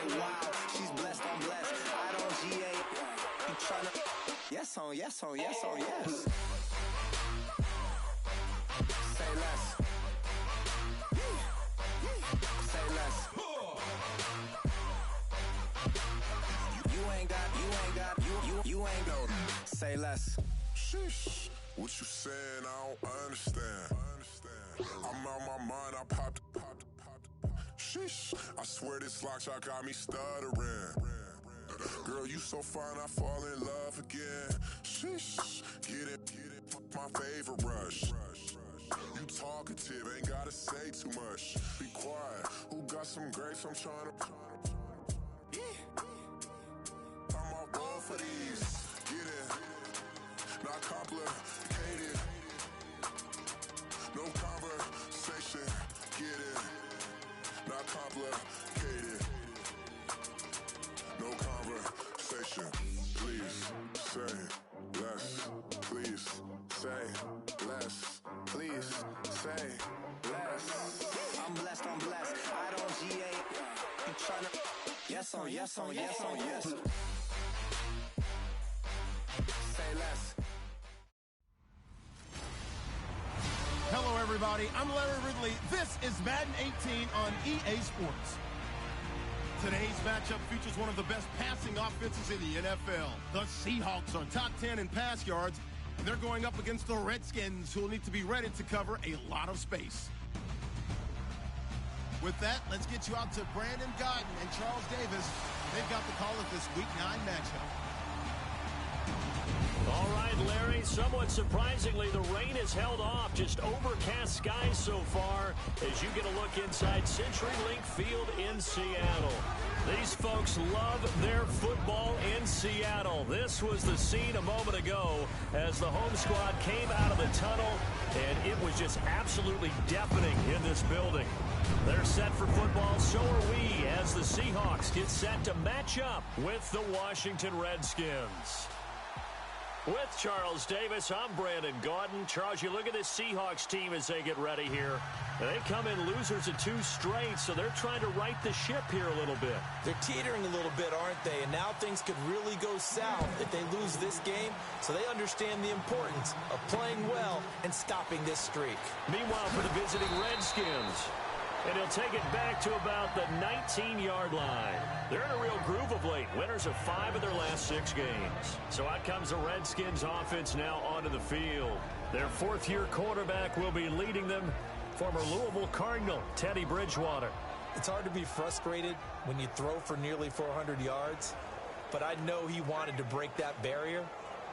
like wow, she's blessed, I'm blessed. I don't GA. You tryna? Yes on, yes on, yes on, yes. Say less. Say less. You ain't go. Say less. Sheesh. What you saying? I don't understand. I'm out my mind. I popped. Sheesh. I swear this lock shot got me stuttering. Girl, you so fine, I fall in love again. Sheesh. Get it. My favorite rush. You talkative, ain't gotta say too much. Be quiet. Who got some grapes? I'm trying to. I'm all going for these. Get it. Not complicated. No conversation. Get it. Not complicated. No conversation. Please say less. Please say less. Please say less. I'm blessed, I'm blessed. I don't GA. You tryna? Yes on, yes on, yes on, yes. Say less. Hello, everybody. I'm Larry Ridley. This is Madden 18 on EA Sports. Today's matchup features one of the best passing offenses in the NFL. The Seahawks are top 10 in pass yards. They're going up against the Redskins, who will need to be ready to cover a lot of space. With that, let's get you out to Brandon Godden and Charles Davis. They've got the call of this Week 9 matchup. All right, Larry, somewhat surprisingly, the rain has held off. Just overcast skies so far as you get a look inside CenturyLink Field in Seattle. These folks love their football in Seattle. This was the scene a moment ago as the home squad came out of the tunnel, and it was just absolutely deafening in this building. They're set for football, so are we, as the Seahawks get set to match up with the Washington Redskins. With Charles Davis, I'm Brandon Gaudin. Charles, you look at this Seahawks team as they get ready here. They come in losers of 2 straight, so they're trying to right the ship here a little bit. They're teetering a little bit, aren't they? And now things could really go south if they lose this game, so they understand the importance of playing well and stopping this streak. Meanwhile, for the visiting Redskins, and he'll take it back to about the 19-yard line. They're in a real groove of late. Winners of 5 of their last 6 games. So out comes the Redskins offense now onto the field. Their 4th-year quarterback will be leading them, former Louisville Cardinal Teddy Bridgewater. It's hard to be frustrated when you throw for nearly 400 yards, but I know he wanted to break that barrier.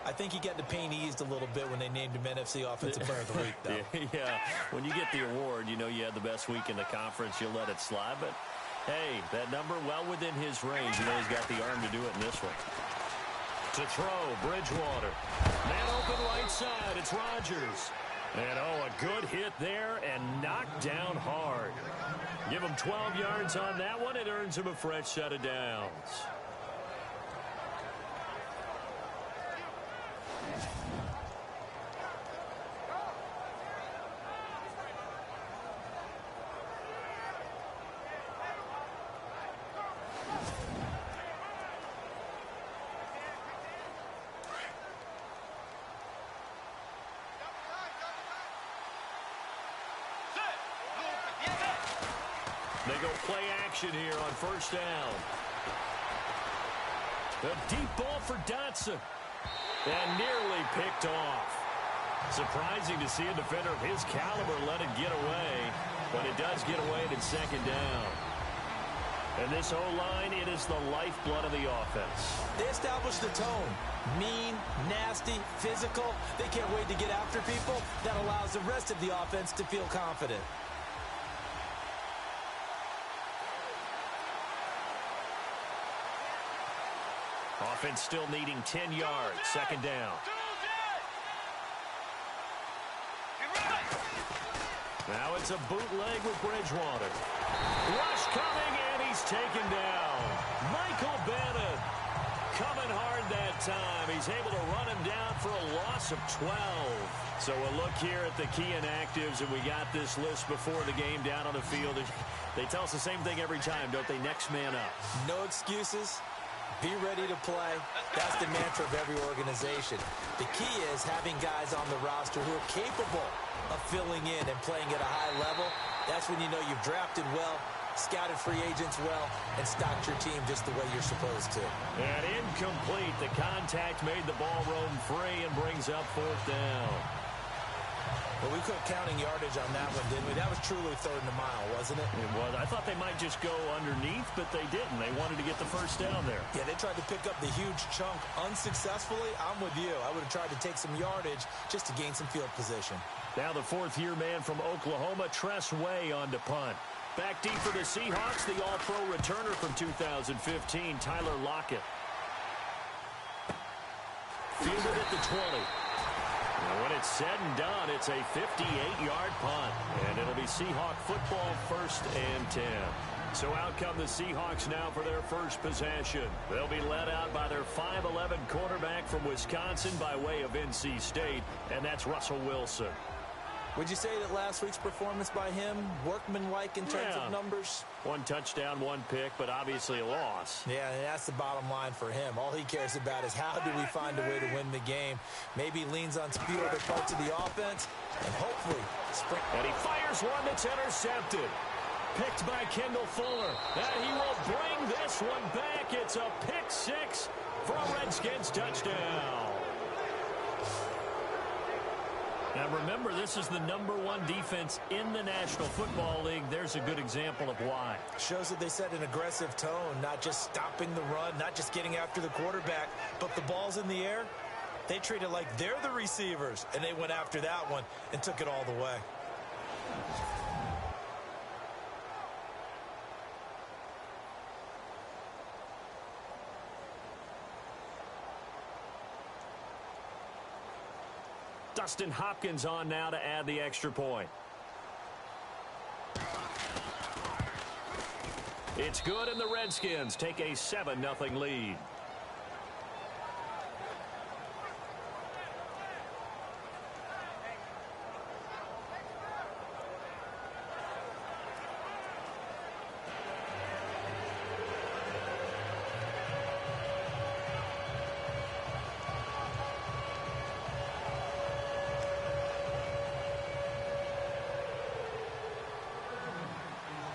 I think he got the pain eased a little bit when they named him NFC Offensive Player of the Week, though. Yeah, when you get the award, you know you had the best week in the conference, you'll let it slide. But, hey, that number well within his range. You know he's got the arm to do it in this one. To throw, Bridgewater. Man open right side, it's Rodgers. And, oh, a good hit there and knocked down hard. Give him 12 yards on that one. It earns him a fresh set of downs. They go play action here on first down. A deep ball for Dotson. And nearly picked off. Surprising to see a defender of his caliber let it get away. But it does get away at second down. And this O-line, it is the lifeblood of the offense. They established the tone. Mean, nasty, physical. They can't wait to get after people. That allows the rest of the offense to feel confident. Offense still needing 10 yards. Second down. Now it's a bootleg with Bridgewater. Rush coming, and he's taken down. Michael Bennett coming hard that time. He's able to run him down for a loss of 12. So a look here at the key inactives, and we got this list before the game down on the field. They tell us the same thing every time, don't they? Next man up. No excuses. Be ready to play. That's the mantra of every organization. The key is having guys on the roster who are capable of filling in and playing at a high level. That's when you know you've drafted well, scouted free agents well, and stocked your team just the way you're supposed to. And incomplete. The contact made the ball roam free and brings up fourth down. Well, we quit counting yardage on that one, didn't we? That was truly third and a mile, wasn't it? It was. I thought they might just go underneath, but they didn't. They wanted to get the first down there. Yeah, they tried to pick up the huge chunk unsuccessfully. I'm with you. I would have tried to take some yardage just to gain some field position. Now the fourth-year man from Oklahoma, Tress Way on to punt. Back deep for the Seahawks, the all-pro returner from 2015, Tyler Lockett. Fielded at the 20. And when it's said and done, it's a 58-yard punt. And it'll be Seahawk football, 1st and 10. So out come the Seahawks now for their first possession. They'll be led out by their 5'11 quarterback from Wisconsin by way of NC State, and that's Russell Wilson. Would you say that last week's performance by him, workmanlike in terms of numbers? 1 touchdown, 1 pick, but obviously a loss. Yeah, and that's the bottom line for him. All he cares about is how do we find a way to win the game. Maybe leans on a few other parts of the offense, and hopefully spring. And he fires one that's intercepted. Picked by Kendall Fuller. And he will bring this one back. It's a pick 6 for a Redskins touchdown. Now remember, this is the #1 defense in the National Football League. There's a good example of why. Shows that they set an aggressive tone, not just stopping the run, not just getting after the quarterback, but the ball's in the air. They treat it like they're the receivers, and they went after that one and took it all the way. Dustin Hopkins on now to add the extra point. It's good, and the Redskins take a 7-0 lead.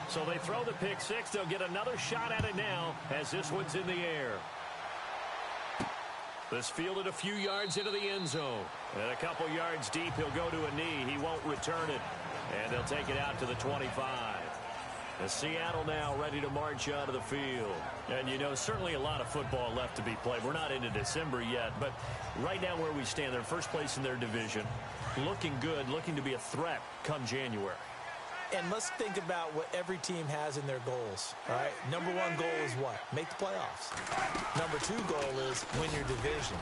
So they throw the pick 6. They'll get another shot at it now as this one's in the air. This fielded a few yards into the end zone. And a couple yards deep, he'll go to a knee. He won't return it. And they'll take it out to the 25. The Seattle now ready to march out of the field. And, you know, certainly a lot of football left to be played. We're not into December yet, but right now where we stand, they're first place in their division. Looking good, looking to be a threat come January. And let's think about what every team has in their goals, all right? #1 goal is what? Make the playoffs. #2 goal is win your division.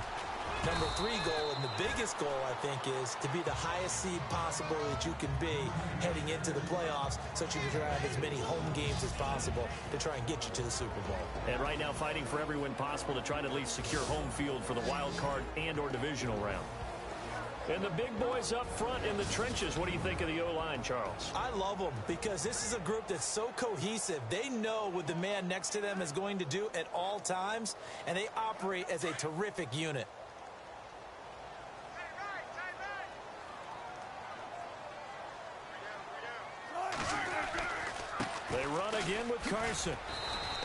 #3 goal, and the biggest goal, I think, is to be the highest seed possible that you can be heading into the playoffs so that you can have as many home games as possible to try and get you to the Super Bowl. And right now fighting for every win possible to try to at least secure home field for the wild card and or divisional round. And the big boys up front in the trenches. What do you think of the O-line, Charles? I love them because this is a group that's so cohesive. They know what the man next to them is going to do at all times, and they operate as a terrific unit. They run again with Carson.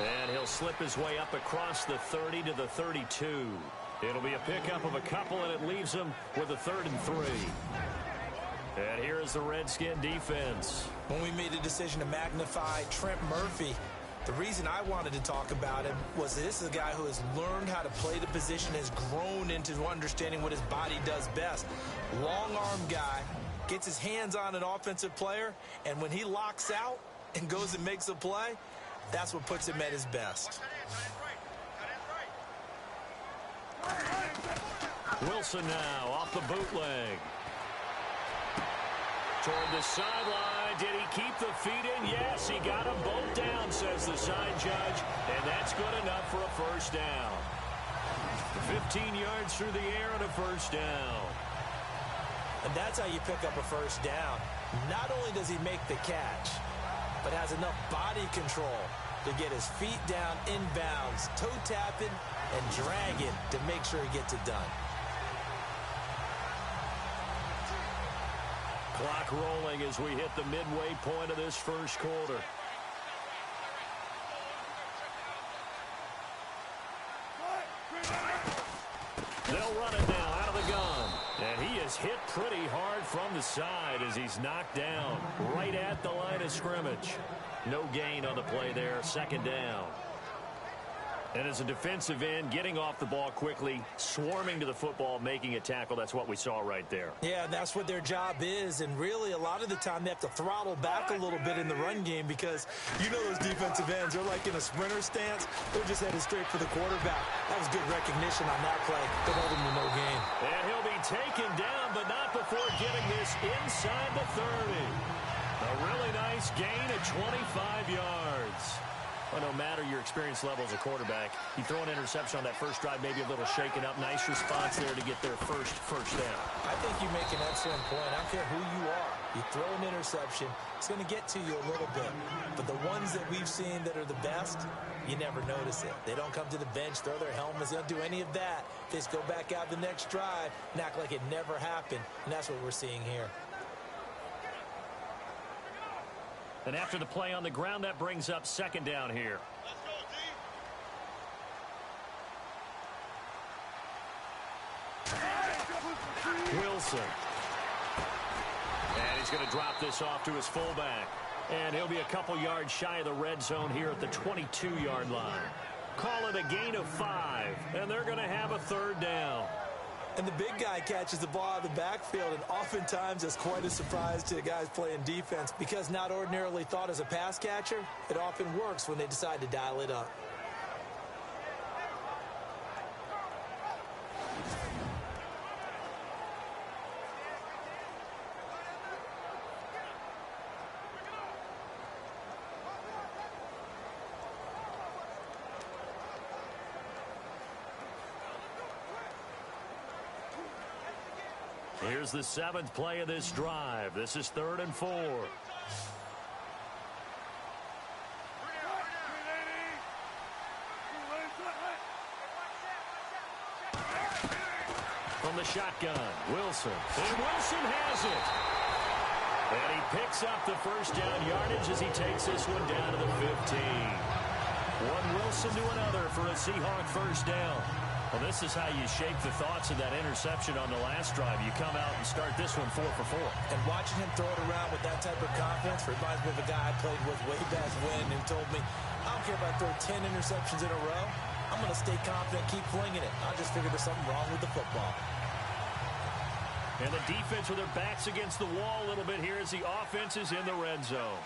And he'll slip his way up across the 30 to the 32. It'll be a pickup of a couple, and it leaves them with a 3rd and 3. And here is the Redskin defense. When we made the decision to magnify Trent Murphy, the reason I wanted to talk about him was that this is a guy who has learned how to play the position, has grown into understanding what his body does best. Long-arm guy, gets his hands on an offensive player, and when he locks out and goes and makes a play, that's what puts him at his best. Wilson now off the bootleg. Toward the sideline. Did he keep the feet in? Yes, he got them both down, says the side judge. And that's good enough for a first down. 15 yards through the air and a first down. And that's how you pick up a first down. Not only does he make the catch, but has enough body control to get his feet down inbounds, toe tapping and dragging to make sure he gets it done. Clock rolling as we hit the midway point of this first quarter. They'll run it now out of the gun. And he is hit pretty hard from the side as he's knocked down right at the line of scrimmage. No gain on the play there, second down. And as a defensive end, getting off the ball quickly, swarming to the football, making a tackle, that's what we saw right there. Yeah, that's what their job is. And really, a lot of the time, they have to throttle back a little bit in the run game because you know those defensive ends, they're like in a sprinter stance. They're just headed straight for the quarterback. That was good recognition on that play. They held him to no gain. And he'll be taken down, but not before getting this inside the 30. A really nice gain at 25 yards. Well, no matter your experience level as a quarterback, you throw an interception on that first drive, maybe a little shaken up. Nice response there to get their first down. I think you make an excellent point. I don't care who you are. You throw an interception, it's going to get to you a little bit. But the ones that we've seen that are the best, you never notice it. They don't come to the bench, throw their helmets. They don't do any of that. They just go back out the next drive and act like it never happened. And that's what we're seeing here. And after the play on the ground, that brings up second down here. Wilson. And he's going to drop this off to his fullback. And he'll be a couple yards shy of the red zone here at the 22-yard line. Call it a gain of 5, and they're going to have a third down. And the big guy catches the ball out of the backfield, and oftentimes it's quite a surprise to the guys playing defense because not ordinarily thought as a pass catcher, it often works when they decide to dial it up. Here's the 7th play of this drive. This is 3rd and 4. From the shotgun, Wilson. And Wilson has it. And he picks up the first down yardage as he takes this one down to the 15. One Wilson to another for a Seahawk first down. Well, this is how you shape the thoughts of that interception on the last drive. You come out and start this one 4 for 4. And watching him throw it around with that type of confidence reminds me of a guy I played with way back when who told me, I don't care if I throw 10 interceptions in a row. I'm going to stay confident, keep flinging it. I just figured there's something wrong with the football. And the defense with their backs against the wall a little bit here as the offense is in the red zone.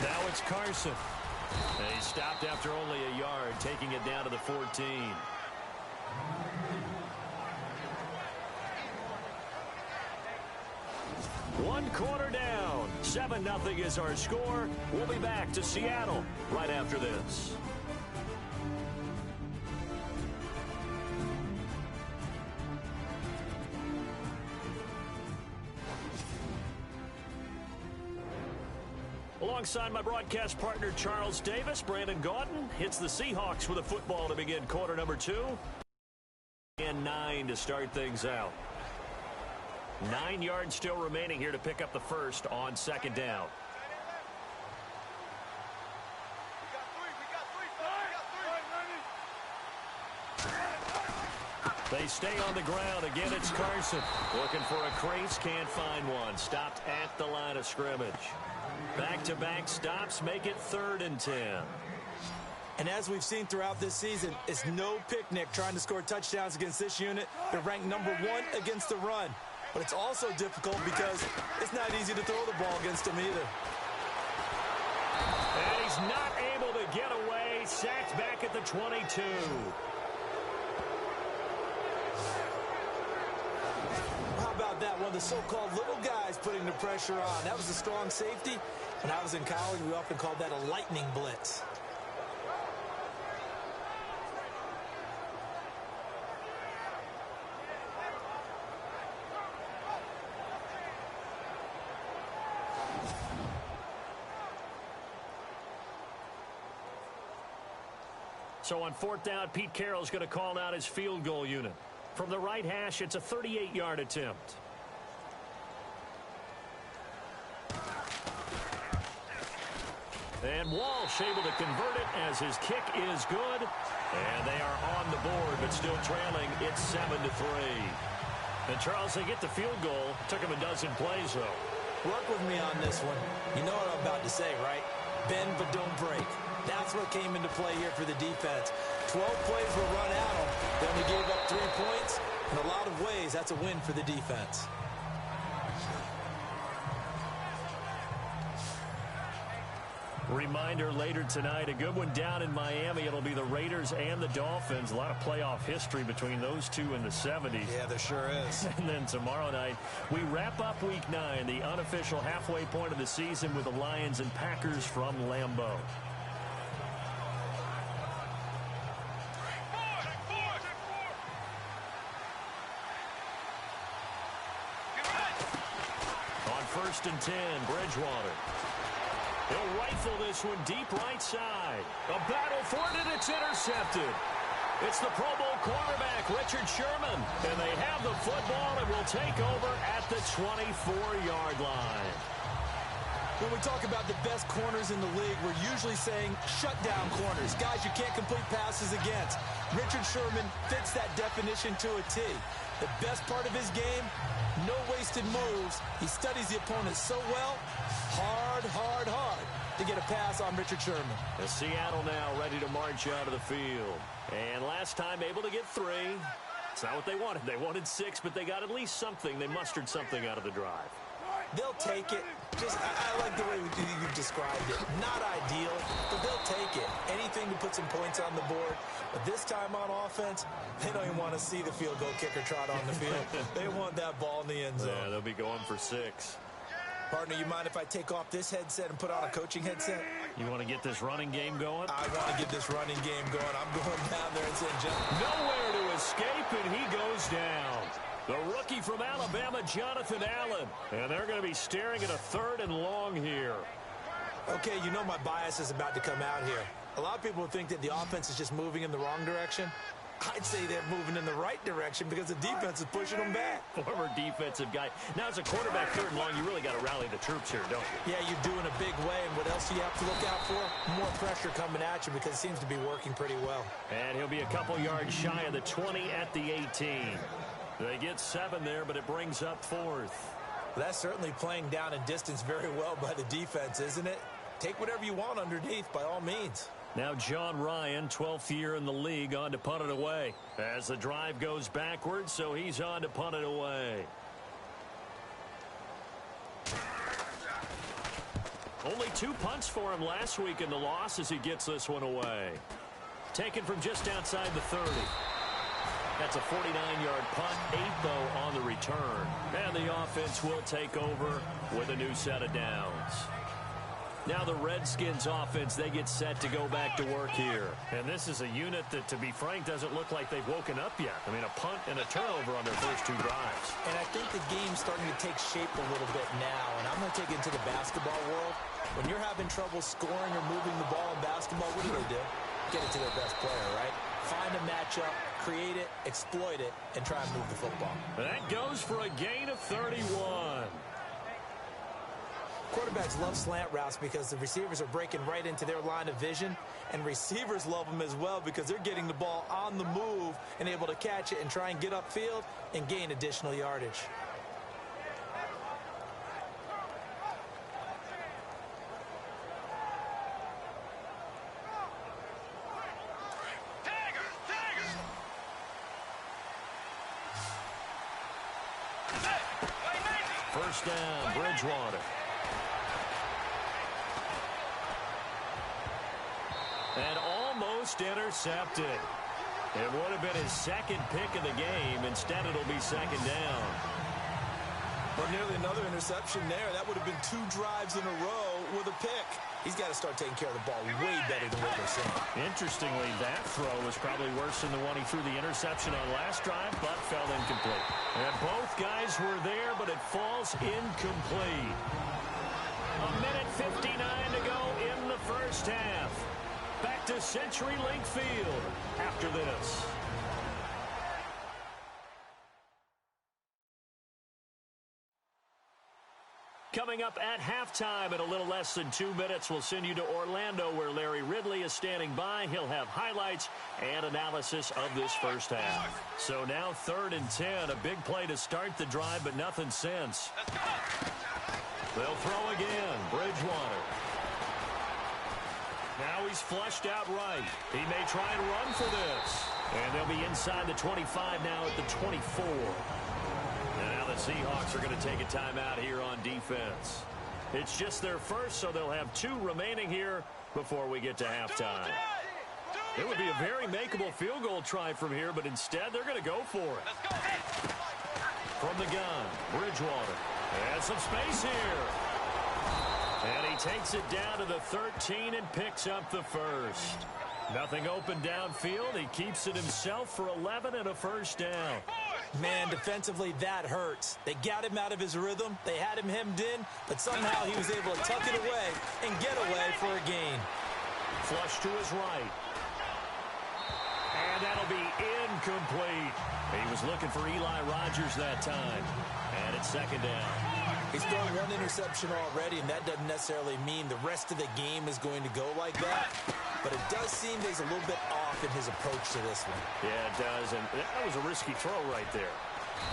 Now it's Carson. And he stopped after only a yard, taking it down to the 14. One quarter down. 7-0 is our score. We'll be back to Seattle right after this. Alongside my broadcast partner, Charles Davis, Brandon Gaudin hits the Seahawks with a football to begin quarter number 2. And 9 to start things out. 9 yards still remaining here to pick up the first on second down. They stay on the ground. Again, it's Carson. Looking for a crease, can't find one. Stopped at the line of scrimmage. Back-to-back stops make it 3rd and 10. And as we've seen throughout this season, it's no picnic trying to score touchdowns against this unit. They're ranked number 1 against the run. But it's also difficult because it's not easy to throw the ball against them either. And he's not able to get away. Sacked back at the 22. How about that? One of the so-called little guys putting the pressure on. That was a strong safety. When I was in college, we often called that a lightning blitz. So on 4th down, Pete Carroll's going to call out his field goal unit. From the right hash, it's a 38-yard attempt. And Walsh able to convert it as his kick is good. And they are on the board, but still trailing. It's 7-3. And Charles, they get the field goal. Took him a dozen plays, though. Work with me on this one. You know what I'm about to say, right? Bend but don't break. That's what came into play here for the defense. 12 plays were run at them. They only gave up 3 points. In a lot of ways, that's a win for the defense. Reminder later tonight, a good one down in Miami. It'll be the Raiders and the Dolphins. A lot of playoff history between those two in the 70s. Yeah, there sure is. And then tomorrow night, we wrap up Week 9, the unofficial halfway point of the season with the Lions and Packers from Lambeau. On 1st and 10, Bridgewater. He'll rifle this one deep right side. A battle for it, and it's intercepted. It's the Pro Bowl cornerback, Richard Sherman. And they have the football and will take over at the 24-yard line. When we talk about the best corners in the league, we're usually saying shutdown corners, guys you can't complete passes against. Richard Sherman fits that definition to a T. The best part of his game, no wasted moves. He studies the opponent so well, hard to get a pass on Richard Sherman. And Seattle now ready to march out of the field. And last time able to get 3. It's not what they wanted. They wanted 6, but they got at least something. They mustered something out of the drive. They'll take it. I like the way you described it. Not ideal, but they'll take it. Anything to put some points on the board. But this time on offense, they don't even want to see the field goal kicker trot on the field. They want that ball in the end zone. Yeah, they'll be going for 6. Partner, you mind if I take off this headset and put on a coaching headset? You want to get this running game going? I want to get this running game going. I'm going down there and saying, John. Nowhere to escape, and he goes down. The rookie from Alabama, Jonathan Allen. And they're going to be staring at a 3rd and long here. Okay, you know my bias is about to come out here. A lot of people think that the offense is just moving in the wrong direction. I'd say they're moving in the right direction because the defense is pushing them back. Former defensive guy. Now, as a quarterback 3rd and long, you really got to rally the troops here, don't you? Yeah, you do in a big way. And what else do you have to look out for? More pressure coming at you because it seems to be working pretty well. And he'll be a couple yards shy of the 20 at the 18. They get 7 there, but it brings up 4th. That's certainly playing down in distance very well by the defense, isn't it? Take whatever you want underneath, by all means. Now John Ryan, 12th year in the league, on to punt it away. As the drive goes backwards, so he's on to punt it away. Only 2 punts for him last week in the loss as he gets this one away. Taken from just outside the 30. That's a 49-yard punt, 8, though, on the return. And the offense will take over with a new set of downs. Now the Redskins offense, they get set to go back to work here. And this is a unit that, to be frank, doesn't look like they've woken up yet. I mean, a punt and a turnover on their first 2 drives. And I think the game's starting to take shape a little bit now. And I'm going to take it into the basketball world. When you're having trouble scoring or moving the ball in basketball, what do? Get it to their best player, right? Find a matchup, create it, exploit it, and try and move the football. That goes for a gain of 31. Quarterbacks love slant routes because the receivers are breaking right into their line of vision, and receivers love them as well because they're getting the ball on the move and able to catch it and try and get upfield and gain additional yardage. First down, Bridgewater. And almost intercepted. It would have been his 2nd pick of the game. Instead, it'll be 2nd down. Well, nearly another interception there. That would have been 2 drives in a row with a pick. He's got to start taking care of the ball way better than what we're seeing. Interestingly, that throw was probably worse than the one he threw the interception on last drive, but fell incomplete. And both guys were there, but it falls incomplete. 1:59 to go in the first half. Back to CenturyLink Field after this. Coming up at halftime in a little less than 2 minutes, we'll send you to Orlando where Larry Ridley is standing by. He'll have highlights and analysis of this first half. So now 3rd and 10, a big play to start the drive, but nothing since. They'll throw again, Bridgewater. Now he's flushed out right. He may try and run for this. And they'll be inside the 25 now at the 24. And now the Seahawks are going to take a timeout here on defense. It's just their first, so they'll have 2 remaining here before we get to halftime. It would be a very makeable field goal try from here, but instead they're going to go for it. From the gun, Bridgewater. And some space here. And he takes it down to the 13 and picks up the first. Nothing open downfield. He keeps it himself for 11 and a first down. Man, defensively, that hurts. They got him out of his rhythm. They had him hemmed in, but somehow he was able to tuck it away and get away for a gain. Flush to his right. And that'll be incomplete. He was looking for Eli Rogers that time. And it's 2nd down. He's thrown 1 interception already, and that doesn't necessarily mean the rest of the game is going to go like that. But it does seem that he's a little bit off in his approach to this one. Yeah, it does. And that was a risky throw right there.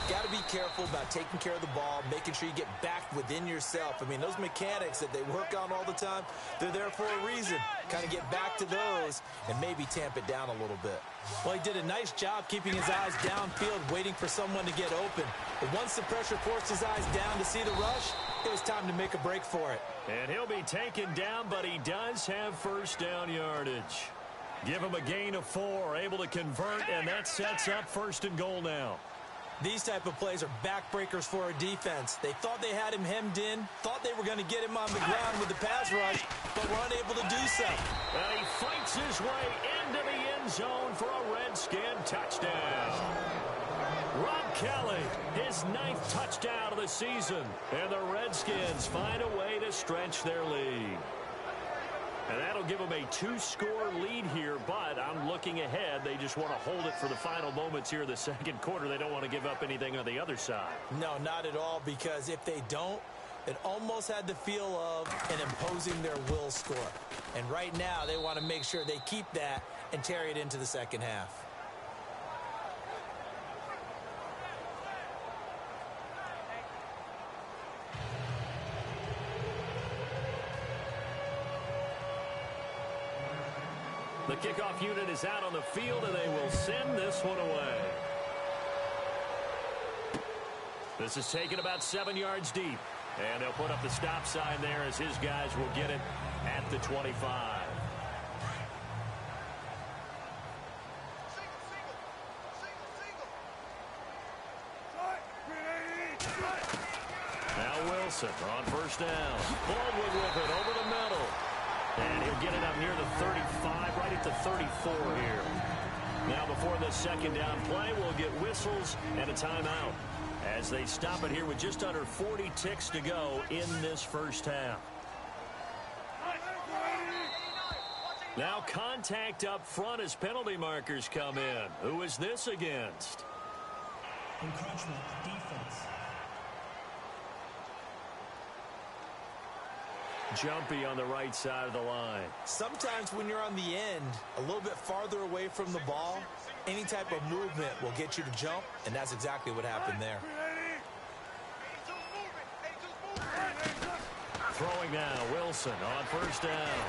Got to be careful about taking care of the ball, making sure you get back within yourself. I mean, those mechanics that they work on all the time, they're there for a reason. Kind of get back to those and maybe tamp it down a little bit. Well, he did a nice job keeping his eyes downfield, waiting for someone to get open. But once the pressure forced his eyes down to see the rush, it was time to make a break for it. And he'll be taken down, but he does have first down yardage. Give him a gain of 4, able to convert, and that sets up 1st and goal now. These type of plays are backbreakers for a defense. They thought they had him hemmed in, thought they were going to get him on the ground with the pass rush, but were unable to do so. And he fights his way into the end zone for a Redskin touchdown. Rob Kelly, his 9th touchdown of the season. And the Redskins find a way to stretch their lead. And that'll give them a 2-score lead here, but I'm looking ahead. They just want to hold it for the final moments here in the 2nd quarter. They don't want to give up anything on the other side. No, not at all, because if they don't, it almost had the feel of an imposing their will score. And right now, they want to make sure they keep that and carry it into the 2nd half. The kickoff unit is out on the field, and they will send this one away. This is taken about 7 yards deep. And they'll put up the stop sign there as his guys will get it at the 25. Now Wilson on first down. Baldwin with it over the middle. And he'll get it up near the 35, right at the 34 here. Now before the 2nd down play, we'll get whistles and a timeout as they stop it here with just under 40 ticks to go in this first half. Now contact up front as penalty markers come in. Who is this against? Encroachment, defense. Jumpy on the right side of the line. Sometimes when you're on the end, a little bit farther away from the ball, any type of movement will get you to jump, and that's exactly what happened there. Throwing now, Wilson on first down.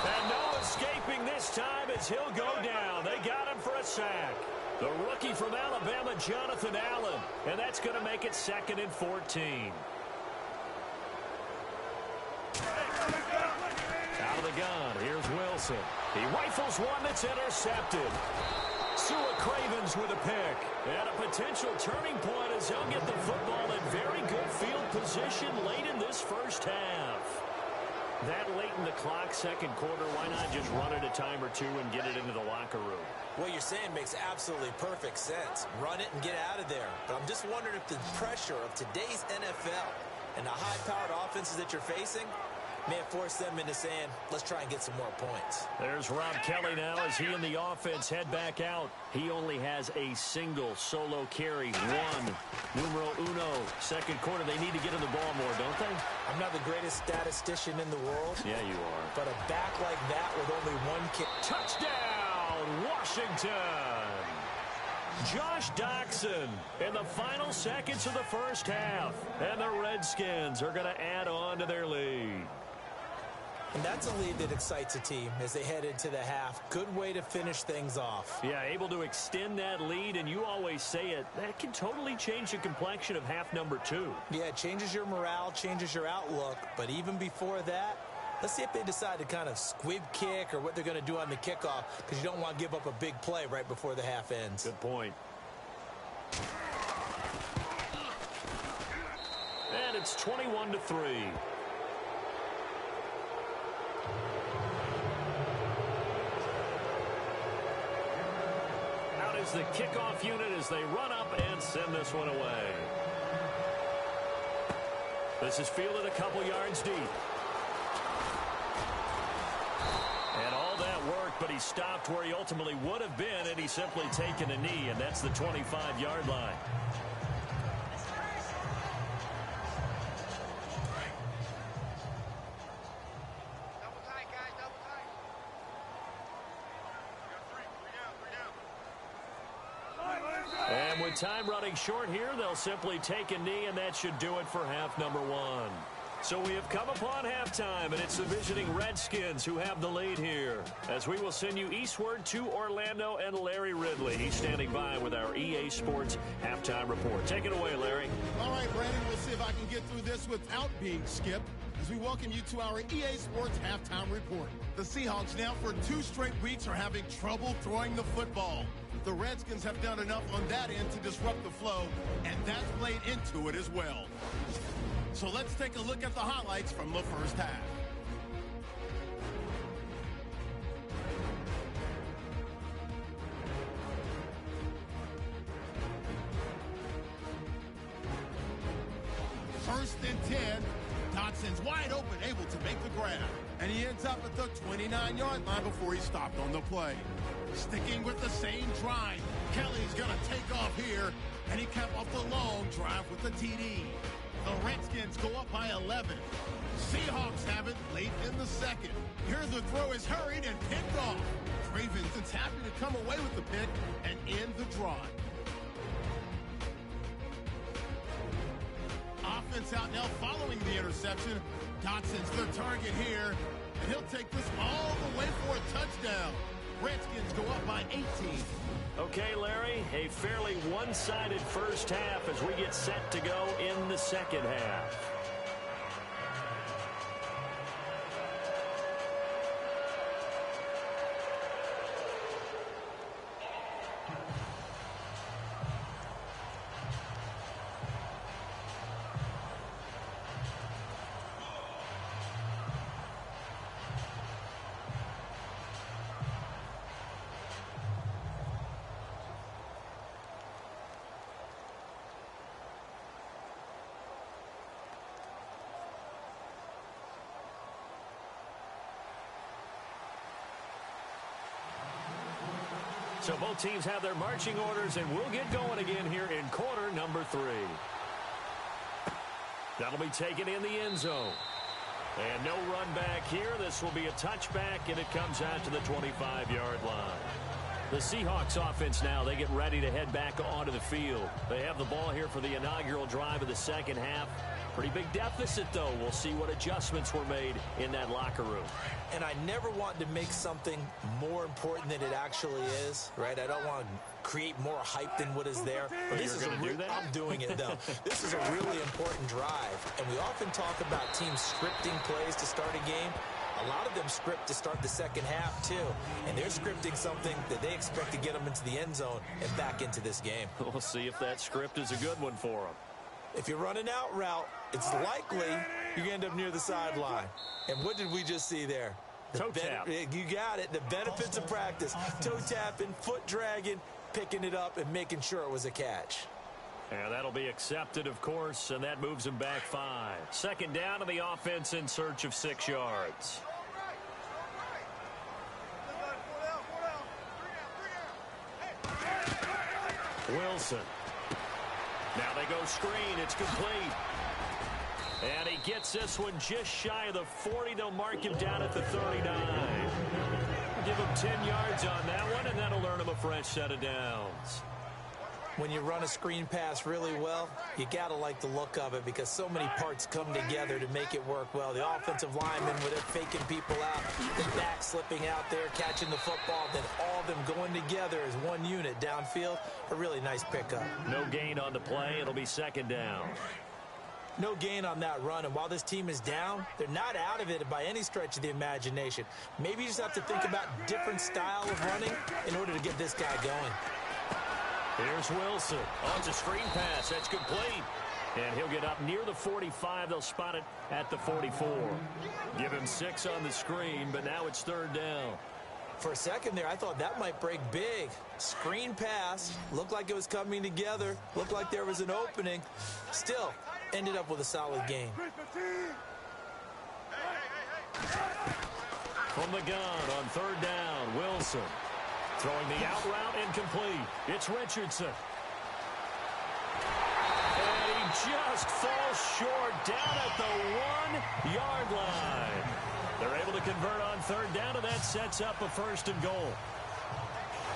And no escaping this time as he'll go down. They got him for a sack. The rookie from Alabama, Jonathan Allen. And that's going to make it 2nd and 14. Out of the gun, here's Wilson. He rifles one that's intercepted. Cravens with a pick. And a potential turning point as he'll get the football in very good field position late in this first half. That late in the clock, second quarter, why not just run it a time or two and get it into the locker room? What you're saying makes absolutely perfect sense. Run it and get out of there. But I'm just wondering if the pressure of today's NFL and the high-powered offenses that you're facing may have forced them into saying, let's try and get some more points. There's Rob Kelly now as he and the offense head back out. He only has a single solo carry. Numero uno. Second quarter, they need to get in the ball more, don't they? I'm not the greatest statistician in the world. Yeah, you are. But a back like that with only one kick. Touchdown, Washington! Josh Doxson in the final seconds of the first half. And the Redskins are going to add on to their lead. And that's a lead that excites a team as they head into the half. Good way to finish things off. Yeah, able to extend that lead, and you always say it, that can totally change the complexion of half number 2. Yeah, it changes your morale, changes your outlook. But even before that, let's see if they decide to kind of squib kick or what they're going to do on the kickoff, because you don't want to give up a big play right before the half ends. Good point. And it's 21-3. Out is the kickoff unit as they run up and send this one away. This is fielded a couple yards deep. And all that work, but he stopped where he ultimately would have been, and he's simply taken a knee, and that's the 25-yard line. And with time running short here, they'll simply take a knee, and that should do it for half number 1. So we have come upon halftime, and it's the visiting Redskins who have the lead here. As we will send you eastward to Orlando and Larry Ridley. He's standing by with our EA Sports halftime report. Take it away, Larry. All right, Brandon, we'll see if I can get through this without being skipped as we welcome you to our EA Sports halftime report. The Seahawks now for 2 straight weeks are having trouble throwing the football. The Redskins have done enough on that end to disrupt the flow, and that's played into it as well. So let's take a look at the highlights from the first half. First and 10. Dotson's wide open, able to make the grab. And he ends up at the 29-yard line before he stopped on the play. Sticking with the same drive, Kelly's going to take off here, and he capped off the long drive with the TD. The Redskins go up by 11. Seahawks have it late in the second. Here the throw is hurried and picked off. Cravens is happy to come away with the pick and end the drive. Offense out now following the interception. Dotson's the target here, and he'll take this all the way for a touchdown. Redskins go up by 18. Okay, Larry, a fairly one-sided first half as we get set to go in the second half. So both teams have their marching orders, and we'll get going again here in quarter number 3. That'll be taken in the end zone. And no run back here. This will be a touchback, and it comes out to the 25-yard line. The Seahawks offense now, they get ready to head back onto the field. They have the ball here for the inaugural drive of the second half. Pretty big deficit, though. We'll see what adjustments were made in that locker room. And I never want to make something more important than it actually is, right? I don't want to create more hype than what is there. Oh, this is do that? I'm doing it, though. This is a really important drive. And we often talk about teams scripting plays to start a game. A A lot of them script to start the second half, too. And they're scripting something that they expect to get them into the end zone and back into this game. We'll see if that script is a good one for them. If you're running out route, it's likely you're going to end up near the sideline. And what did we just see there? Toe tap. You got it. The benefits of practice. Toe tapping, foot dragging, picking it up, and making sure it was a catch. And that'll be accepted, of course, and that moves him back 5. Second down to the offense in search of 6 yards. Wilson. Now they go screen. It's complete. And he gets this one just shy of the 40. They'll mark him down at the 39. Give him 10 yards on that one, and that'll earn him a fresh set of downs. When you run a screen pass really well, you got to like the look of it because so many parts come together to make it work well. The offensive linemen, with it faking people out, the back slipping out there, catching the football, then all of them going together as one unit downfield. A really nice pickup. No gain on the play. It'll be second down. No gain on that run, and while this team is down, they're not out of it by any stretch of the imagination. Maybe you just have to think about different style of running in order to get this guy going. Here's Wilson. Oh, it's a screen pass. That's complete. And he'll get up near the 45. They'll spot it at the 44. Give him 6 on the screen, but now it's third down. For a second there, I thought that might break big. Screen pass. Looked like it was coming together. Looked like there was an opening. Still, ended up with a solid game. From the gun on third down, Wilson. Throwing the out route incomplete. It's Richardson. And he just falls short down at the 1-yard line. They're able to convert on third down, and that sets up a first and goal.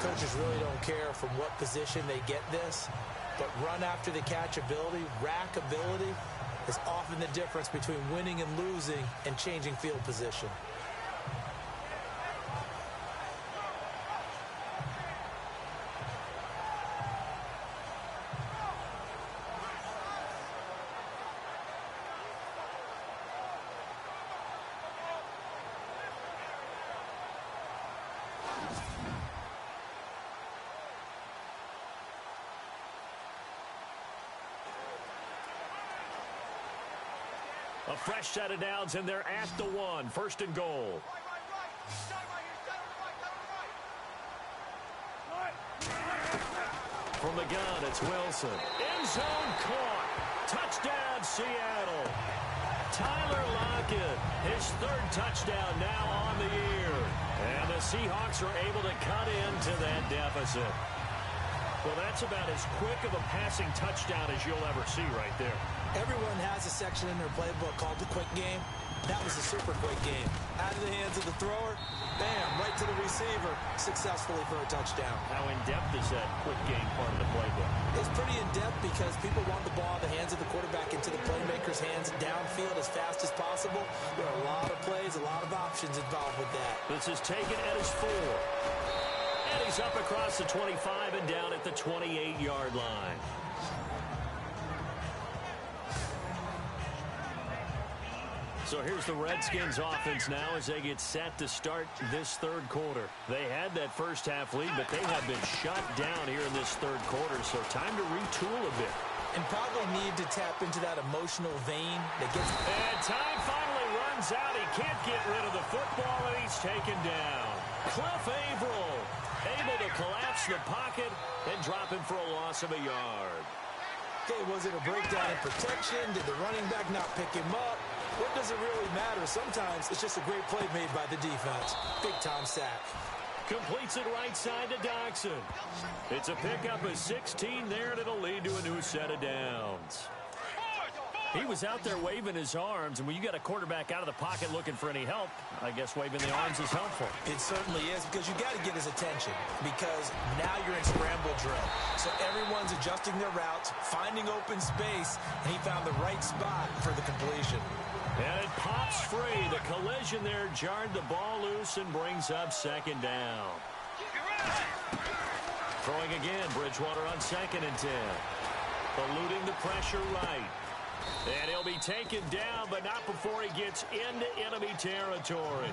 Coaches really don't care from what position they get this, but run after the catch ability, rack ability, is often the difference between winning and losing and changing field position. A fresh set of downs, and they're at the 1. First and goal. From the gun, it's Wilson. End zone caught. Touchdown, Seattle. Tyler Lockett, his 3rd touchdown now on the year. And the Seahawks are able to cut into that deficit. Well, that's about as quick of a passing touchdown as you'll ever see right there. Everyone has a section in their playbook called the quick game. That was a super quick game. Out of the hands of the thrower, bam, right to the receiver, successfully for a touchdown. How in-depth is that quick game part of the playbook? It's pretty in-depth because people want the ball in the hands of the quarterback into the playmaker's hands downfield as fast as possible. There are a lot of plays, a lot of options involved with that. This is taken at his 4. And he's up across the 25 and down at the 28-yard line. So here's the Redskins offense now as they get set to start this third quarter. They had that first half lead, but they have been shut down here in this third quarter, so time to retool a bit. And probably need to tap into that emotional vein that gets... And time finally runs out. He can't get rid of the football, and he's taken down. Cliff Averill able to collapse the pocket and drop him for a loss of a yard. Okay, was it a breakdown in protection? Did the running back not pick him up? What does it really matter? Sometimes it's just a great play made by the defense. Big-time sack. Completes it right side to Doxson. It's a pickup of 16 there, and it'll lead to a new set of downs. He was out there waving his arms, and when you got a quarterback out of the pocket looking for any help, I guess waving the arms is helpful. It certainly is, because you got to get his attention, because now you're in scramble drill. So everyone's adjusting their routes, finding open space, and he found the right spot for the completion. And it pops free. The collision there jarred the ball loose and brings up second down. Throwing again, Bridgewater on 2nd and 10. Eluding the pressure right. And he'll be taken down, but not before he gets into enemy territory.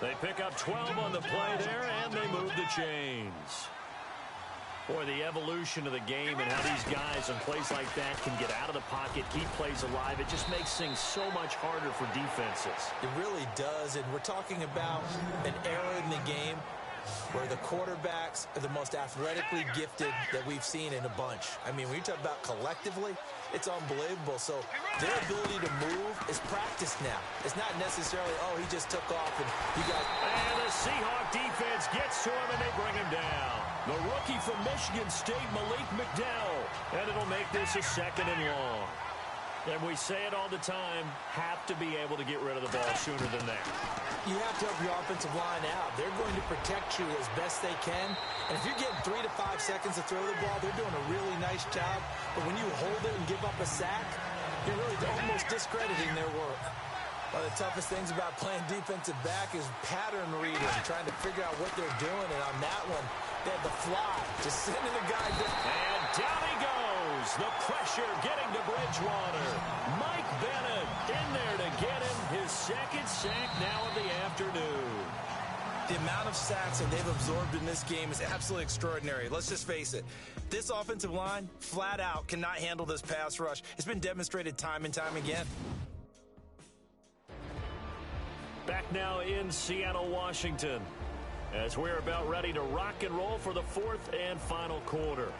They pick up 12 on the play there, and they move the chains. Boy, the evolution of the game and how these guys in plays like that can get out of the pocket, keep plays alive, it just makes things so much harder for defenses. It really does, and we're talking about an era in the game where the quarterbacks are the most athletically gifted that we've seen in a bunch. I mean, when you talk about collectively, it's unbelievable. So their ability to move is practiced now. It's not necessarily, oh, he just took off and you guys... And the Seahawk defense gets to him, and they bring him down. The rookie from Michigan State, Malik McDowell. And it'll make this a 2nd and long. And we say it all the time, have to be able to get rid of the ball sooner than that. You have to help your offensive line out. They're going to protect you as best they can. And if you're getting 3 to 5 seconds to throw the ball, they're doing a really nice job. But when you hold it and give up a sack, you're really almost discrediting their work. One of the toughest things about playing defensive back is pattern reading, trying to figure out what they're doing. And on that one, they had the fly, just sending the guy down. And down he goes. The pressure getting to Bridgewater. Mike Bennett in there to get him his 2nd sack now of the afternoon. The amount of sacks that they've absorbed in this game is absolutely extraordinary. Let's just face it. This offensive line, flat out, cannot handle this pass rush. It's been demonstrated time and time again. Back now in Seattle, Washington, as we're about ready to rock and roll for the 4th and final quarter.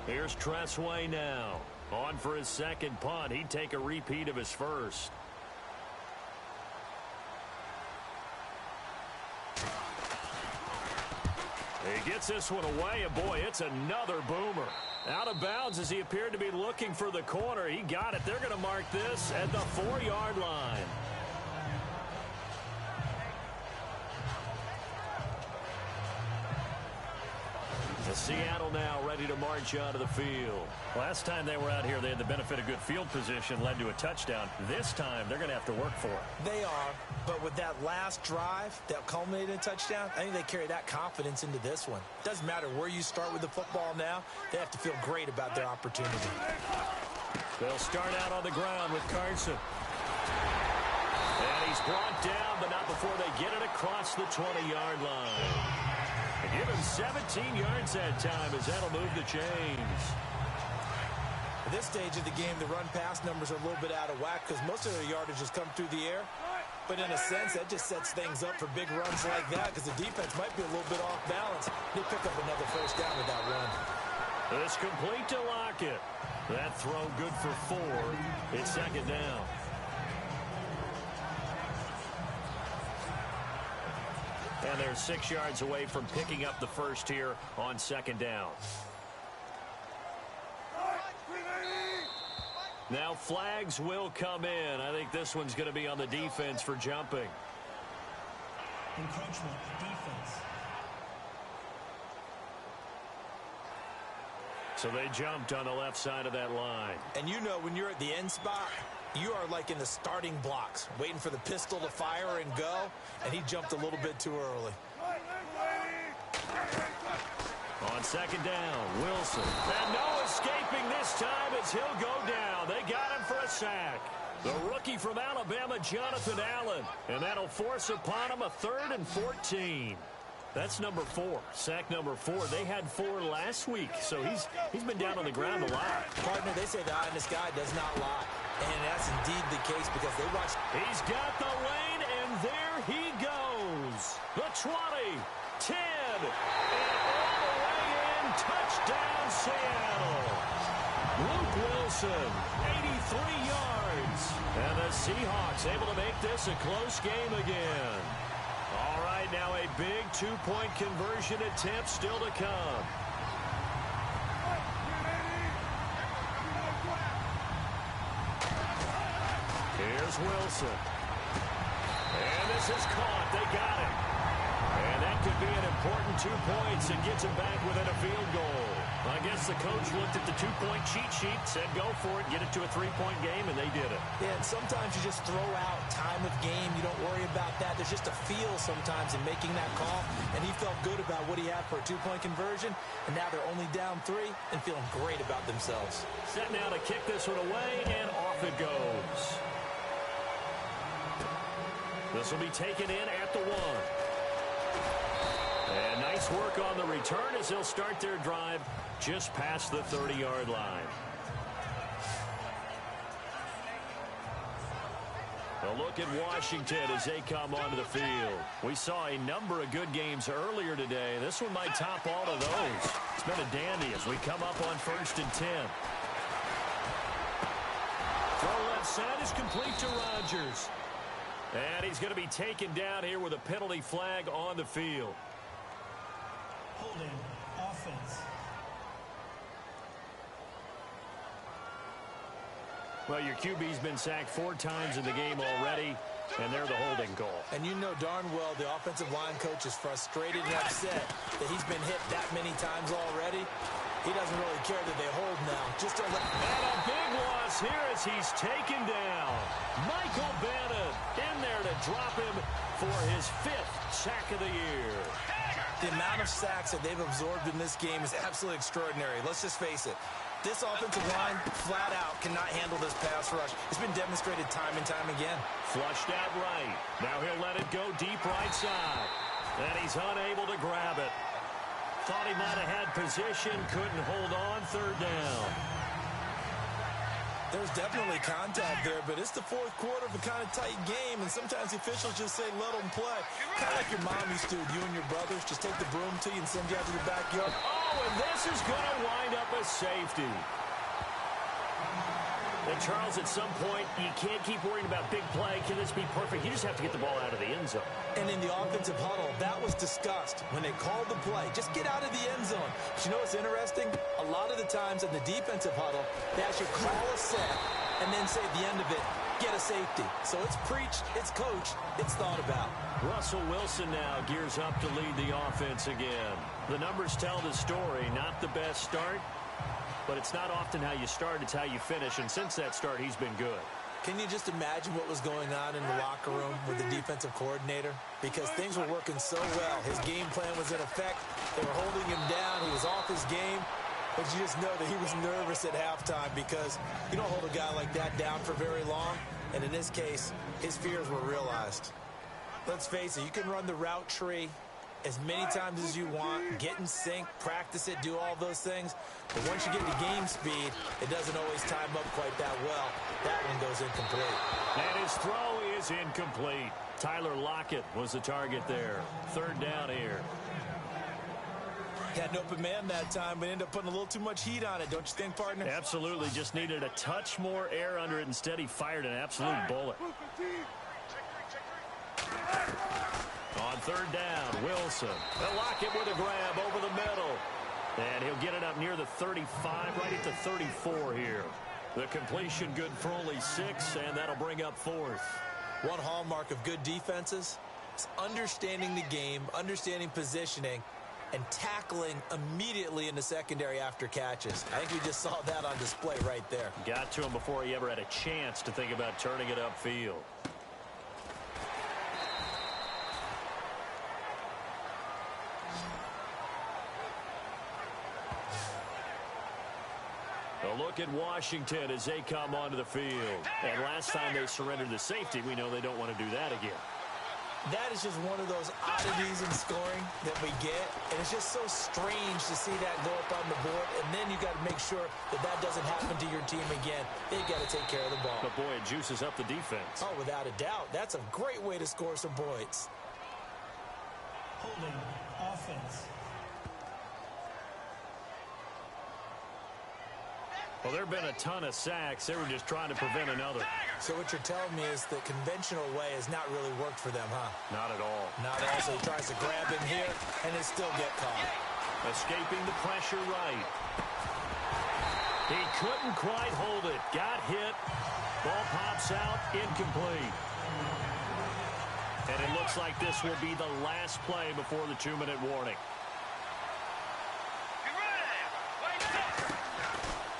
Here's Tressway now. On for his 2nd punt. He'd take a repeat of his 1st. He gets this one away, and boy, it's another boomer. Out of bounds as he appeared to be looking for the corner. He got it. They're going to mark this at the 4-yard line. Seattle now ready to march out of the field. Last time they were out here, they had the benefit of good field position, led to a touchdown. This time, they're going to have to work for it. They are, but with that last drive that culminated in a touchdown, I think they carry that confidence into this one. Doesn't matter where you start with the football now, they have to feel great about their opportunity. They'll start out on the ground with Carson. And he's brought down, but not before they get it across the 20-yard line. And give him 17 yards that time as that'll move the chains. At this stage of the game, the run-pass numbers are a little bit out of whack because most of their yardage has come through the air. But in a sense, that just sets things up for big runs like that because the defense might be a little bit off balance. They pick up another 1st down with that run. It's complete to Lockett. That throw good for 4. It's 2nd down. And they're 6 yards away from picking up the 1st here on 2nd down. Now flags will come in. I think this one's going to be on the defense for jumping. Encroachment, defense. So they jumped on the left side of that line. And you know when you're at the end spot, you are like in the starting blocks, waiting for the pistol to fire and go, and he jumped a little bit too early. On 2nd down, Wilson. And no escaping this time as he'll go down. They got him for a sack. The rookie from Alabama, Jonathan Allen. And that'll force upon him a 3rd and 14. That's number 4, sack number 4. They had 4 last week, so he's been down on the ground a lot. Partner, they say the eye in the sky does not lie. And that's indeed the case because they watch. He's got the lane, and there he goes. The 20, 10, and all the way in. Touchdown, Seattle. Luke Wilson, 83 yards. And the Seahawks able to make this a close game again. All right, now a big 2-point conversion attempt still to come. Here's Wilson. And this is caught. They got it. And that could be an important 2 points and gets him back within a field goal. I guess the coach looked at the two-point cheat sheet, said go for it, get it to a three-point game, and they did it. Yeah, and sometimes you just throw out time of game. You don't worry about that. There's just a feel sometimes in making that call, and he felt good about what he had for a two-point conversion, and now they're only down 3 and feeling great about themselves. Set now to kick this one away, and off it goes. This will be taken in at the 1. And nice work on the return as they'll start their drive just past the 30-yard line. A look at Washington as they come onto the field. We saw a number of good games earlier today. This one might top all of those. It's been a dandy as we come up on 1st and 10. Throw left side is complete to Rodgers. And he's going to be taken down here with a penalty flag on the field. Holding offense. Well, your QB's been sacked 4 times in the game already, and they're the holding call. And you know darn well the offensive line coach is frustrated and upset that he's been hit that many times already. He doesn't really care that they hold now. Just don't let... And a big loss here as he's taken down. Michael Bannon in there to drop him for his 5th sack of the year. The amount of sacks that they've absorbed in this game is absolutely extraordinary. Let's just face it. This offensive line, flat out, cannot handle this pass rush. It's been demonstrated time and time again. Flushed out right. Now he'll let it go deep right side. And he's unable to grab it. Thought he might have had position, couldn't hold on, 3rd down. There's definitely contact there, but it's the 4th quarter of a kind of tight game, and sometimes the officials just say, let them play. Kind of like your mom used to, you and your brothers, just take the broom to you and send you out to the backyard. Oh, and this is going to wind up a safety. And Charles, at some point, you can't keep worrying about big play. Can this be perfect? You just have to get the ball out of the end zone. And in the offensive huddle, that was discussed when they called the play. Just get out of the end zone. But you know what's interesting? A lot of the times in the defensive huddle, they actually call a set and then say at the end of it, get a safety. So it's preached, it's coached, it's thought about. Russell Wilson now gears up to lead the offense again. The numbers tell the story. Not the best start, but it's not often how you start, it's how you finish. And since that start, he's been good. Can you just imagine what was going on in the locker room with the defensive coordinator? Because things were working so well. His game plan was in effect. They were holding him down. He was off his game. But you just know that he was nervous at halftime because you don't hold a guy like that down for very long. And in this case, his fears were realized. Let's face it, you can run the route tree as many times as you want, get in sync, practice it, do all those things. But once you get to game speed, it doesn't always time up quite that well. That one goes incomplete. And his throw is incomplete. Tyler Lockett was the target there. 3rd down here. Had an open man that time, but ended up putting a little too much heat on it, don't you think, partner? Absolutely. Just needed a touch more air under it. Instead, he fired an absolute bullet. On 3rd down, Wilson. They'll lock it with a grab over the middle. And he'll get it up near the 35, right at the 34 here. The completion good for only 6, and that'll bring up 4th. One hallmark of good defenses is understanding the game, understanding positioning, and tackling immediately in the secondary after catches. I think we just saw that on display right there. Got to him before he ever had a chance to think about turning it upfield. A look at Washington as they come onto the field. And last time they surrendered the safety, we know they don't want to do that again. That is just one of those oddities in scoring that we get. And it's just so strange to see that go up on the board. And then you got to make sure that that doesn't happen to your team again. They got to take care of the ball. But boy, it juices up the defense. Oh, without a doubt. That's a great way to score some points. Holding offense. Well, there have been a ton of sacks. They were just trying to prevent another. So what you're telling me is the conventional way has not really worked for them, huh? Not at all. Not at all. So he tries to grab him here, and they still get caught. Escaping the pressure right. He couldn't quite hold it. Got hit. Ball pops out. Incomplete. And it looks like this will be the last play before the 2-minute warning.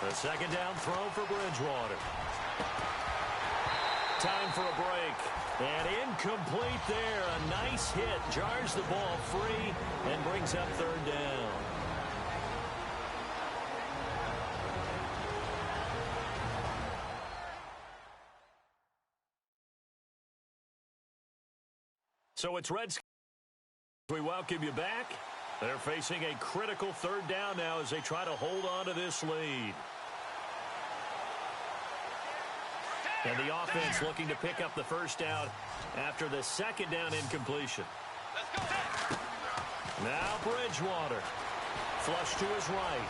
The second down throw for Bridgewater. Time for a break. And incomplete there. A nice hit. Jars the ball free and brings up third down. So it's Redskins. We welcome you back. They're facing a critical third down now as they try to hold on to this lead. And the offense looking to pick up the first down after the second down incompletion. Now Bridgewater. Flush to his right.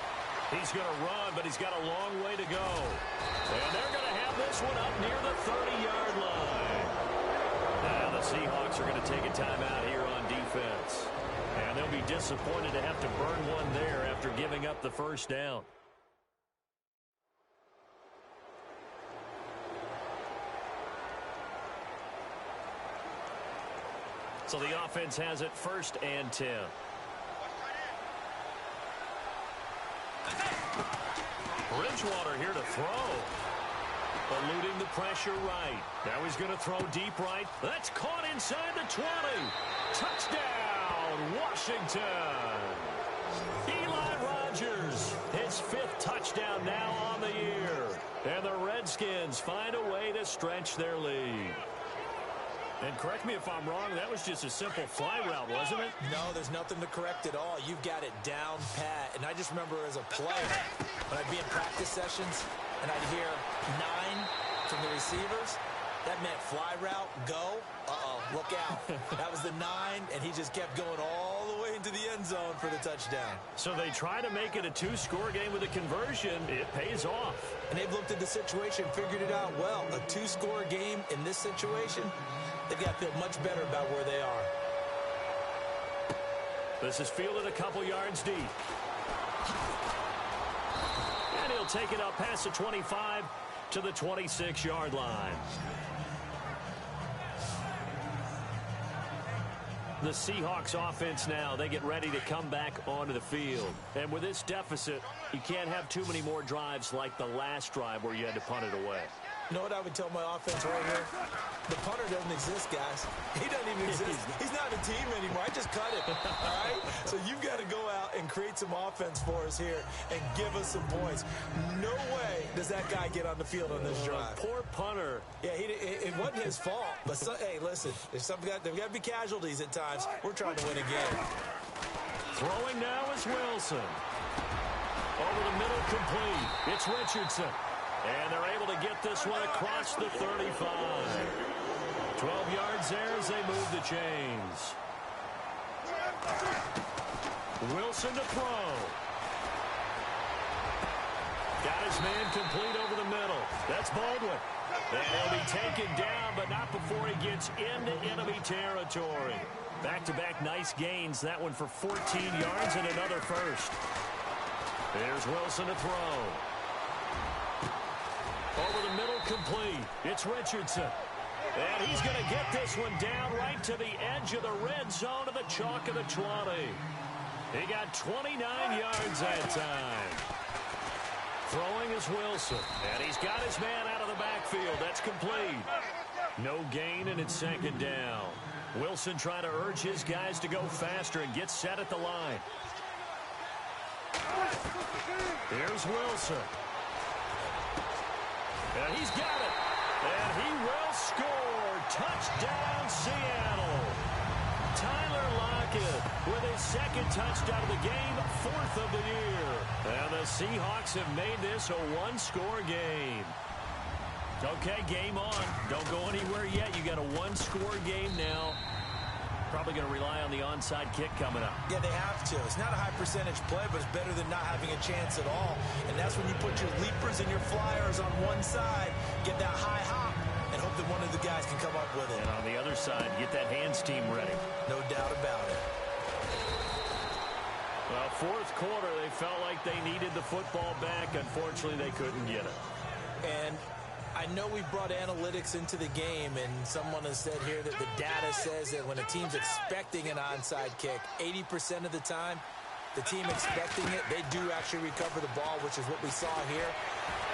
He's going to run, but he's got a long way to go. And they're going to have this one up near the 30-yard line. Now the Seahawks are going to take a timeout here on defense. And they'll be disappointed to have to burn one there after giving up the first down. So the offense has it 1st and 10. Bridgewater here to throw. Eluding the pressure right. Now he's going to throw deep right. That's caught inside the 20. Touchdown, Washington. Eli Rogers, his 5th touchdown now on the year. And the Redskins find a way to stretch their lead. And correct me if I'm wrong, that was just a simple fly route, wasn't it? No, there's nothing to correct at all. You've got it down pat. And I just remember as a player, when I'd be in practice sessions and I'd hear 9 from the receivers, that meant fly route, go. Uh-oh, look out. That was the 9, and he just kept going all the way into the end zone for the touchdown. So they try to make it a 2-score game with a conversion. It pays off. And they've looked at the situation, figured it out well. A 2-score game in this situation, they've got to feel much better about where they are. This is fielded a couple yards deep. And he'll take it up past the 25 to the 26-yard line. The Seahawks offense now, they get ready to come back onto the field. And with this deficit, you can't have too many more drives like the last drive where you had to punt it away. You know what I would tell my offense right here? The punter doesn't exist, guys. He doesn't even exist. He's not a team anymore. I just cut him, all right? So you've got to go out and create some offense for us here and give us some points. No way does that guy get on the field on this drive. Poor punter. Yeah, it wasn't his fault. But, hey, listen, there's got to be casualties at times. We're trying to win a game. Throwing now is Wilson. Over the middle, complete. It's Richardson. And they're able to get this one across the 35. 12 yards there as they move the chains. Wilson to throw. Got his man complete over the middle. That's Baldwin. And he'll be taken down, but not before he gets into enemy territory. Back-to-back nice gains. That one for 14 yards and another first. There's Wilson to throw. Over the middle, complete. It's Richardson. And he's going to get this one down right to the edge of the red zone of the chalk of the 20. He got 29 yards that time. Throwing is Wilson. And he's got his man out of the backfield. That's complete. No gain, and it's second down. Wilson trying to urge his guys to go faster and get set at the line. Here's Wilson. And he's got it. And he will score. Touchdown, Seattle. Tyler Lockett with his 2nd touchdown of the game, 4th of the year. And the Seahawks have made this a 1-score game. Okay, game on. Don't go anywhere yet. You got a 1-score game now. Probably going to rely on the onside kick coming up. Yeah, they have to. It's not a high percentage play, but it's better than not having a chance at all. And that's when you put your leapers and your flyers on one side, get that high hop, and hope that one of the guys can come up with it. And on the other side, get that hands team ready. No doubt about it. Well, 4th quarter, they felt like they needed the football back. Unfortunately, they couldn't get it. And I know we brought analytics into the game, and someone has said here that the data says that when a team's expecting an onside kick, 80% of the time, the team expecting it, they do actually recover the ball, which is what we saw here.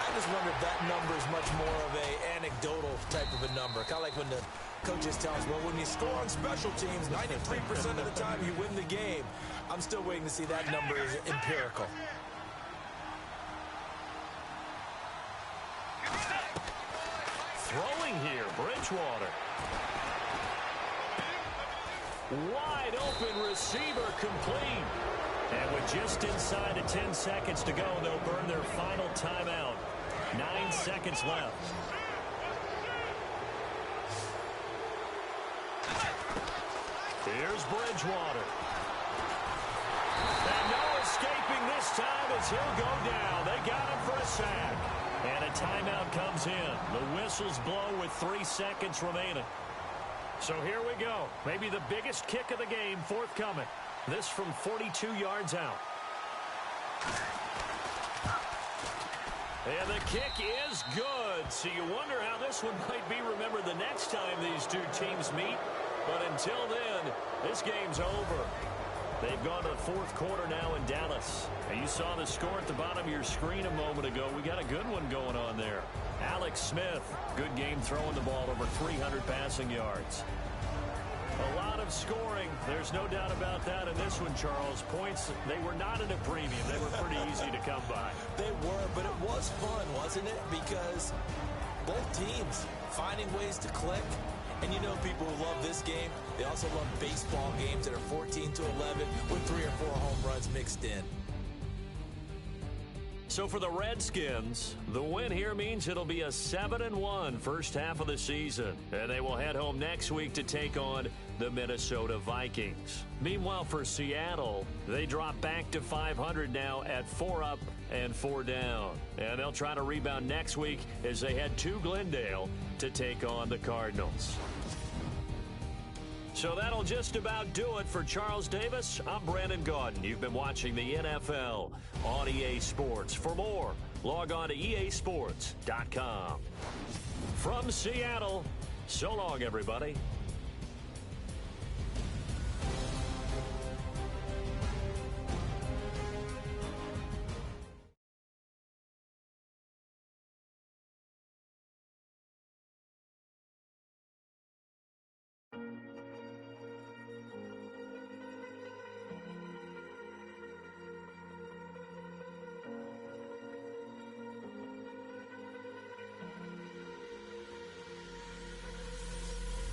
I just wonder if that number is much more of a anecdotal type of a number. Kind of like when the coaches tell us, well, when you score on special teams, 93% of the time you win the game. I'm still waiting to see that number is empirical. Throwing here, Bridgewater. Wide open receiver complete. And with just inside of 10 seconds to go, they'll burn their final timeout. 9 seconds left. Here's Bridgewater. And no escaping this time as he'll go down. They got him for a sack. And a timeout comes in. The whistles blow with 3 seconds remaining. So here we go. Maybe the biggest kick of the game forthcoming. This from 42 yards out. And the kick is good. So you wonder how this one might be remembered the next time these two teams meet. But until then, this game's over. They've gone to the fourth quarter now in Dallas. And you saw the score at the bottom of your screen a moment ago. We got a good one going on there. Alex Smith, good game throwing the ball, over 300 passing yards. A lot of scoring. There's no doubt about that in this one, Charles. Points, they were not at a premium. They were pretty easy to come by. They were, but it was fun, wasn't it? Because both teams finding ways to click. And you know people who love this game, they also love baseball games that are 14-11 with 3 or 4 home runs mixed in. So for the Redskins, the win here means it'll be a 7-1 first half of the season. And they will head home next week to take on the Minnesota Vikings. Meanwhile, for Seattle, they drop back to 500 now at 4 up and 4 down. And they'll try to rebound next week as they head to Glendale to take on the Cardinals. So that'll just about do it for Charles Davis. I'm Brandon Gaudin. You've been watching the NFL on EA Sports. For more, log on to easports.com. From Seattle, so long, everybody.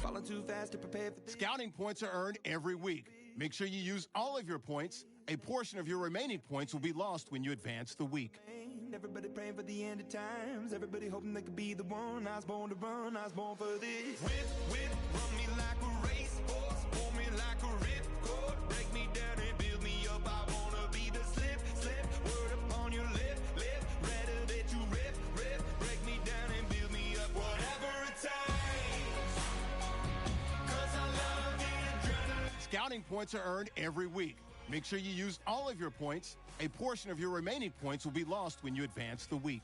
Falling too fast to prepare for Scouting points are earned every week. Make sure you use all of your points. A portion of your remaining points will be lost when you advance the week. Everybody praying for the end of times. Everybody hoping they could be the one. I was born to run. I was born for this. Whip, run me like a racehorse. Pull me like a ripcord. Break me down and build me up. I wanna be the slip. Word upon your lip. Rather that you rip. Break me down and build me up. Whatever it takes. 'Cause I love the adrenaline. Scouting points are earned every week. Make sure you use all of your points. A portion of your remaining points will be lost when you advance the week.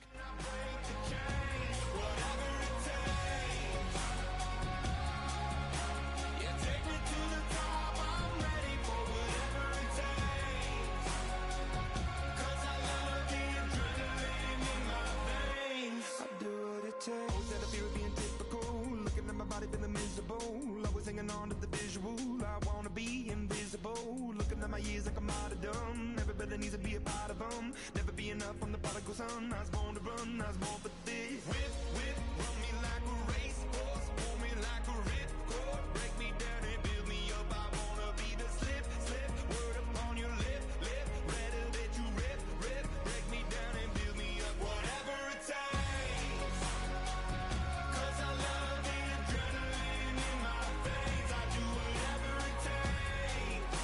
Hanging on to the visual, I wanna be invisible. Looking at my years like I'm out of dumb. Everybody needs to be a part of them. Never be enough from the prodigal son. I was born to run, I was born for this. Whip, run me like a racehorse. Pull me like a ripcord. Break me down and build me up. I wanna be the slip. Word upon your lip. Rather that you rip. Break me down and build me up. Whatever it takes. 'Cause I love the adrenaline in my veins. I do whatever it takes.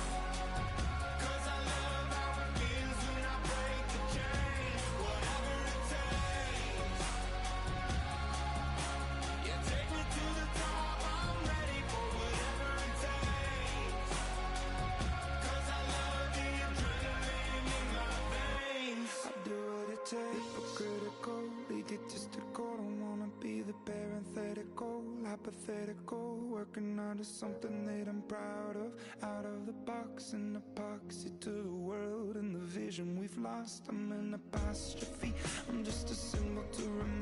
'Cause I love how it feels when I break the chains. Whatever it takes. Yeah, take me to the top. I'm ready for whatever it takes. 'Cause I love the adrenaline in my veins. I do what it takes. Hypocritical, egotistical. Don't wanna be the parenthetical, hypothetical. Working onto something that I'm proud of. Out of the box, an epoxy to the world. vision we've lost. I'm an apostrophe, I'm just a symbol to remember.